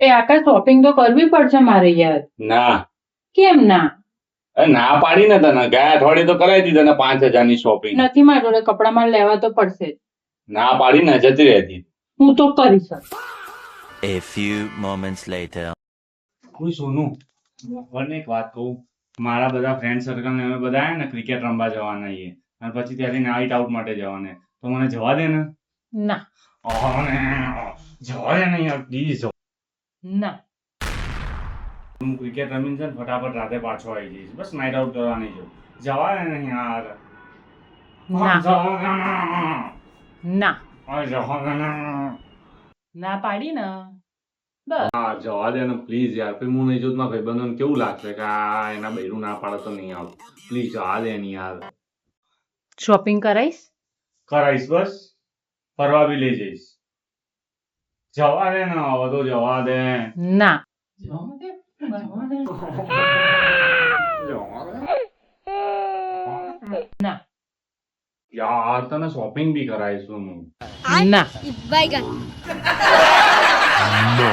એ આકાશ shopping તો કરવી પડશે મારે યાર. ના કેમ ના? અરે ના પાડી ને તને ગયા અઠવાડિયે તો કરાવી દીધી તને 5,000 ની શોપિંગ. નથી મારી જોડે કપડા મારે લેવા તો પડશે જ. ના પાડી ને જતી રહેતી. હું તો કરીશ જ. A few moments later. હું સોનું મને એક વાત કહું, મારા બધા ફ્રેન્ડ સર્કલ ને અમે બધા ને ક્રિકેટ રમવા જવાના છીએ અને પછી ત્યાંથી નાઇટ આઉટ માટે જવાના, તો મને જવા દે ને. ના જવા દે ને યાર પ્લીઝ. ના હું ક્રિકેટ રમીને છે ને ફટાફટ રાતે પાછો આવી જઈશ, બસ નાઇટ આઉટ કરવા નહીં જવું. જવા દે ને યાર. ના જવા દે ને. ના જવા દે ને. ના પાડી ને. હા જવા દે ને પ્લીઝ યાર. પછી હું નહીં જોઉં તો મારા ભાઈબંધોને કેવું લાગશે કે આ એના બૈરું ના પાડે તો નહીં આવું. પ્લીઝ જવા દે ને યાર. શોપિંગ કરાઈશ? કરાઈશ બસ, ફરવા બી લઈ જઈશ. જવા દે ને હવે તો જવા દે. ના જવા દે. જવા દે. જવા દે. ના યાર તને શોપિંગ બી કરાઈશું હું. ના Bye, guys. No.